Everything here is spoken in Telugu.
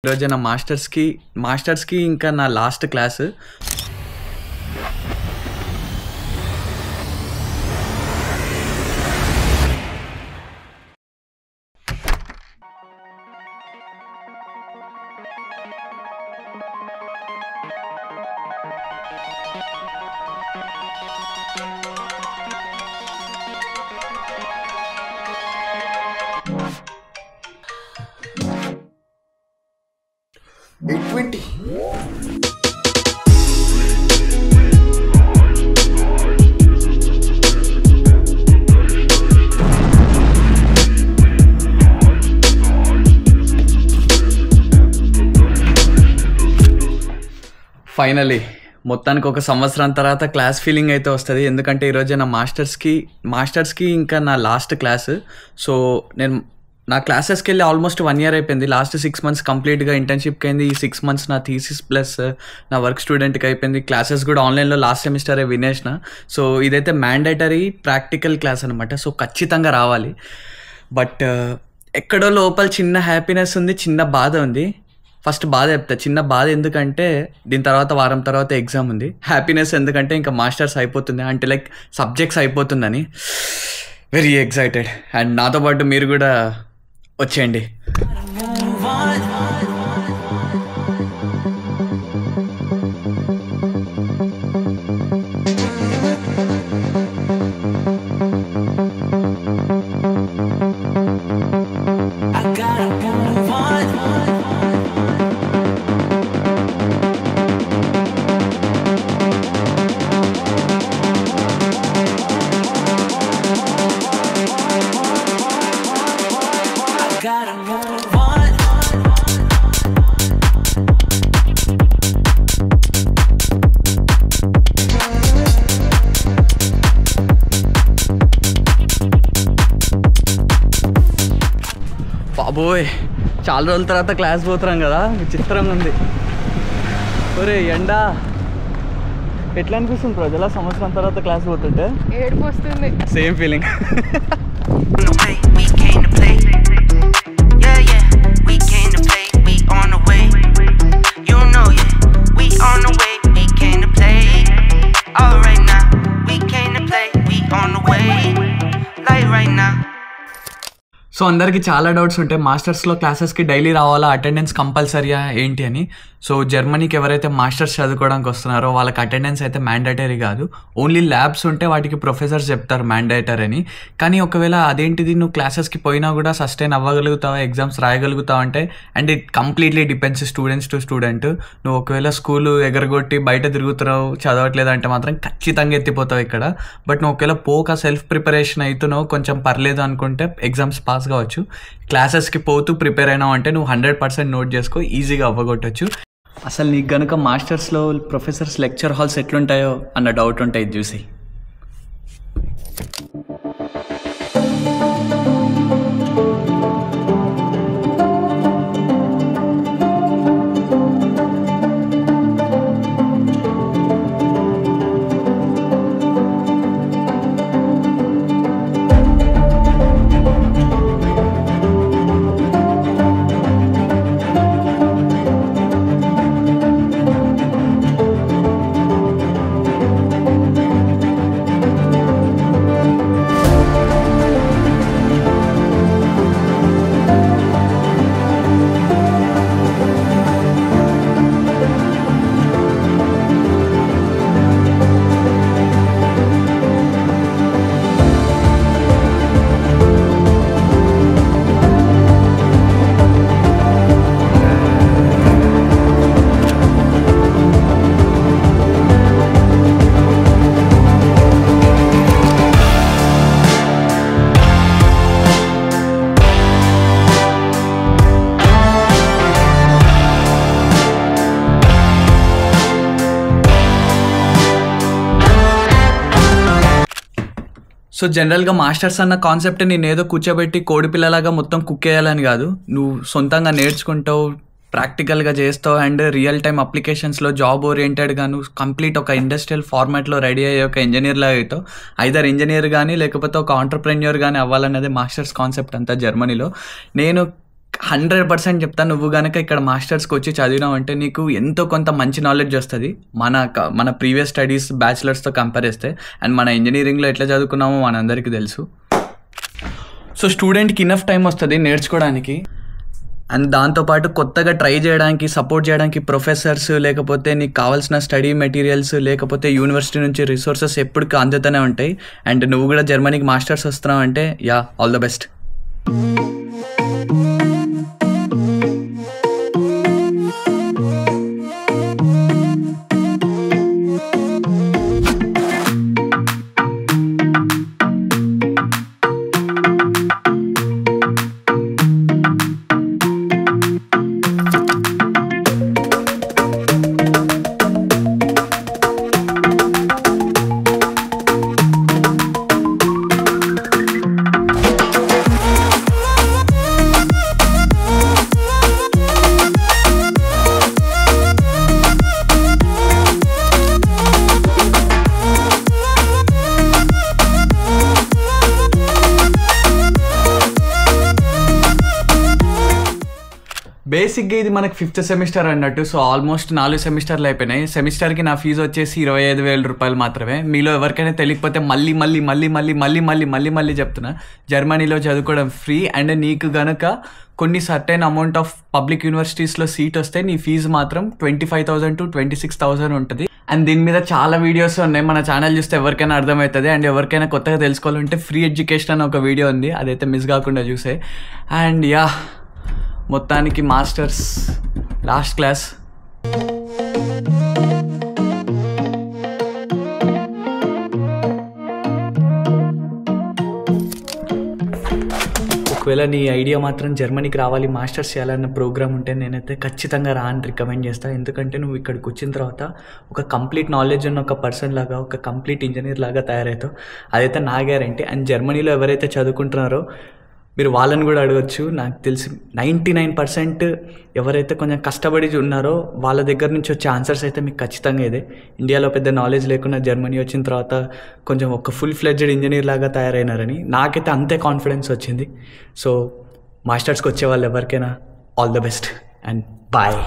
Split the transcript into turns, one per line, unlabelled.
ఈరోజు నా మాస్టర్స్కి ఇంకా నా లాస్ట్ క్లాస్. ఫైనలీ మొత్తానికి ఒక సంవత్సరం తర్వాత క్లాస్ ఫీలింగ్ అయితే వస్తుంది. ఎందుకంటే ఈరోజు నా మాస్టర్స్కి ఇంకా నా లాస్ట్ క్లాస్. సో నేను నా క్లాసెస్కి వెళ్ళి ఆల్మోస్ట్ 1 year అయిపోయింది. లాస్ట్ 6 months కంప్లీట్గా ఇంటర్న్షిప్కి అయింది. ఈ 6 months నా థీసిస్ ప్లస్ నా వర్క్ స్టూడెంట్కి అయిపోయింది. క్లాసెస్ కూడా ఆన్లైన్లో లాస్ట్ సెమిస్టరే వినేసిన. సో ఇదైతే మ్యాండేటరీ ప్రాక్టికల్ క్లాస్ అనమాట. సో ఖచ్చితంగా రావాలి. బట్ ఎక్కడో లోపల చిన్న హ్యాపీనెస్ ఉంది, చిన్న బాధ ఉంది. ఫస్ట్ బాధ చెప్తా. చిన్న బాధ ఎందుకంటే దీని తర్వాత వారం తర్వాత ఎగ్జామ్ ఉంది. హ్యాపీనెస్ ఎందుకంటే ఇంకా మాస్టర్స్ అయిపోతుంది, అంటే లైక్ సబ్జెక్ట్స్ అయిపోతుందని వెరీ ఎక్సైటెడ్. అండ్ నాతో పాటు మీరు కూడా వచ్చేయండి. బాబోయ్, చాలా రోజుల తర్వాత క్లాస్ పోతున్నాం కదా, విచిత్రంగా ఉంది. ఒరే ఎండ ఎట్లా అనిపిస్తుంది ప్రజల సంవత్సరం తర్వాత క్లాస్ పోతుంటే?
ఏడుపు వస్తుంది.
Same feeling. సో అందరికీ చాలా డౌట్స్ ఉంటాయి, మాస్టర్స్లో క్లాసెస్కి డైలీ రావాలా, అటెండెన్స్ కంపల్సరీయా ఏంటి అని. సో జర్మనీకి ఎవరైతే మాస్టర్స్ చదువుకోవడానికి వస్తున్నారో వాళ్ళకి అటెండెన్స్ అయితే మ్యాండేటరీ కాదు. ఓన్లీ ల్యాబ్స్ ఉంటే వాటికి ప్రొఫెసర్స్ చెప్తారు మ్యాండేటరీ అని. కానీ ఒకవేళ అదేంటిది నువ్వు క్లాసెస్కి పోయినా కూడా సస్టైన్ అవ్వగలుగుతావా, ఎగ్జామ్స్ రాయగలుగుతావా అంటే, and it completely depends students to student. నువ్వు ఒకవేళ స్కూల్ ఎగరగొట్టి బయట తిరుగుతున్నావు, చదవట్లేదు అంటే మాత్రం ఖచ్చితంగా ఎత్తిపోతావు ఇక్కడ. బట్ నువ్వు ఒకవేళ పోక సెల్ఫ్ ప్రిపరేషన్ అవుతున్నావు, కొంచెం పర్లేదు అనుకుంటే ఎగ్జామ్స్ పాస్ కావచ్చు. క్లాసెస్కి పోతూ ప్రిపేర్ అయినావు అంటే నువ్వు 100% నోట్ చేసుకో, ఈజీగా అవ్వగొట్టచ్చు. అసలు నీకు కనుక మాస్టర్స్లో ప్రొఫెసర్స్ లెక్చర్ హాల్స్ ఎట్లుంటాయో అన్న డౌట్ ఉంటాయి చూసి. సో జనరల్గా మాస్టర్స్ అన్న కాన్సెప్ట్ నేను ఏదో కూర్చోబెట్టి కోడి పిల్లలాగా మొత్తం కుక్ చేయాలని కాదు. నువ్వు సొంతంగా నేర్చుకుంటావు, ప్రాక్టికల్గా చేస్తావు అండ్ రియల్ టైమ్ అప్లికేషన్స్లో జాబ్ ఓరియంటెడ్గా నువ్వు కంప్లీట్ ఒక ఇండస్ట్రియల్ ఫార్మాట్లో రెడీ అయ్యే ఒక ఇంజనీర్ లాగా అవుతావు. ఐదర్ ఇంజనీర్ కానీ లేకపోతే ఒక ఆంటర్ప్రెన్యూర్ కానీ అవ్వాలనేది మాస్టర్స్ కాన్సెప్ట్ అంతా జర్మనీలో. నేను 100% చెప్తా, నువ్వు కనుక ఇక్కడ మాస్టర్స్కి వచ్చి చదివినావు అంటే నీకు ఎంతో కొంత మంచి నాలెడ్జ్ వస్తుంది మన ప్రీవియస్ స్టడీస్ బ్యాచిలర్స్తో కంపేర్ చేస్తే. అండ్ మన ఇంజనీరింగ్లో ఎట్లా చదువుకున్నామో మనందరికీ తెలుసు. సో స్టూడెంట్కి ఇనఫ్ టైం వస్తుంది నేర్చుకోవడానికి. అండ్ దాంతోపాటు కొత్తగా ట్రై చేయడానికి, సపోర్ట్ చేయడానికి ప్రొఫెసర్స్, లేకపోతే నీకు కావాల్సిన స్టడీ మెటీరియల్స్, లేకపోతే యూనివర్సిటీ నుంచి రిసోర్సెస్ ఎప్పటికీ అందుతూనే ఉంటాయి. అండ్ నువ్వు కూడా జర్మనీకి మాస్టర్స్ వస్తున్నావు అంటే ఆల్ ద బెస్ట్. బేసిక్గా ఇది మనకి 5th సెమిస్టర్ అన్నట్టు. సో ఆల్మోస్ట్ 4 సెమిస్టర్లు అయిపోయినాయి. సెమిస్టర్కి నా ఫీజు వచ్చేసి 25,000 రూపాయలు మాత్రమే. మీలో ఎవరికైనా తెలియకపోతే మళ్ళీ చెప్తున్నా, జర్మనీలో చదువుకోవడం ఫ్రీ. అండ్ నీకు గనక కొన్ని సర్టెన్ అమౌంట్ ఆఫ్ పబ్లిక్ యూనివర్సిటీస్లో సీట్ వస్తే నీ ఫీజు మాత్రం 25,000 to 26,000 ఉంటుంది. అండ్ దీని మీద చాలా వీడియోస్ ఉన్నాయి, మన ఛానల్ చూస్తే ఎవరికైనా అర్థమవుతుంది. అండ్ ఎవరికైనా కొత్తగా తెలుసుకోవాలంటే ఫ్రీ ఎడ్యుకేషన్ అని ఒక వీడియో ఉంది, అదైతే మిస్ కాకుండా చూసే. అండ్ మొత్తానికి మాస్టర్స్ లాస్ట్ క్లాస్. ఒకవేళ నీ ఐడియా మాత్రం జర్మనీకి రావాలి, మాస్టర్స్ చేయాలన్న ప్రోగ్రామ్ ఉంటే నేనైతే ఖచ్చితంగా అని రికమెండ్ చేస్తాను. ఎందుకంటే నువ్వు ఇక్కడికి వచ్చిన తర్వాత ఒక కంప్లీట్ నాలెడ్జ్ ఉన్న ఒక పర్సన్ లాగా, ఒక కంప్లీట్ ఇంజనీర్ లాగా తయారవుతావు. అదైతే నా గ్యారంటీ. అండ్ జర్మనీలో ఎవరైతే చదువుకుంటున్నారో మీరు వాళ్ళని కూడా అడగచ్చు. నాకు తెలిసి 99% ఎవరైతే కొంచెం కష్టపడి ఉన్నారో వాళ్ళ దగ్గర నుంచి వచ్చే ఆన్సర్స్ అయితే మీకు ఖచ్చితంగా ఇదే. ఇండియాలో పెద్ద నాలెడ్జ్ లేకుండా జర్మనీ వచ్చిన తర్వాత కొంచెం ఒక ఫుల్ ఫ్లెడ్జ్డ్ ఇంజనీర్ లాగా తయారైనారని నాకైతే అంతే కాన్ఫిడెన్స్ వచ్చింది. సో మాస్టర్స్కి వచ్చే వాళ్ళు ఎవరికైనా all the best and bye.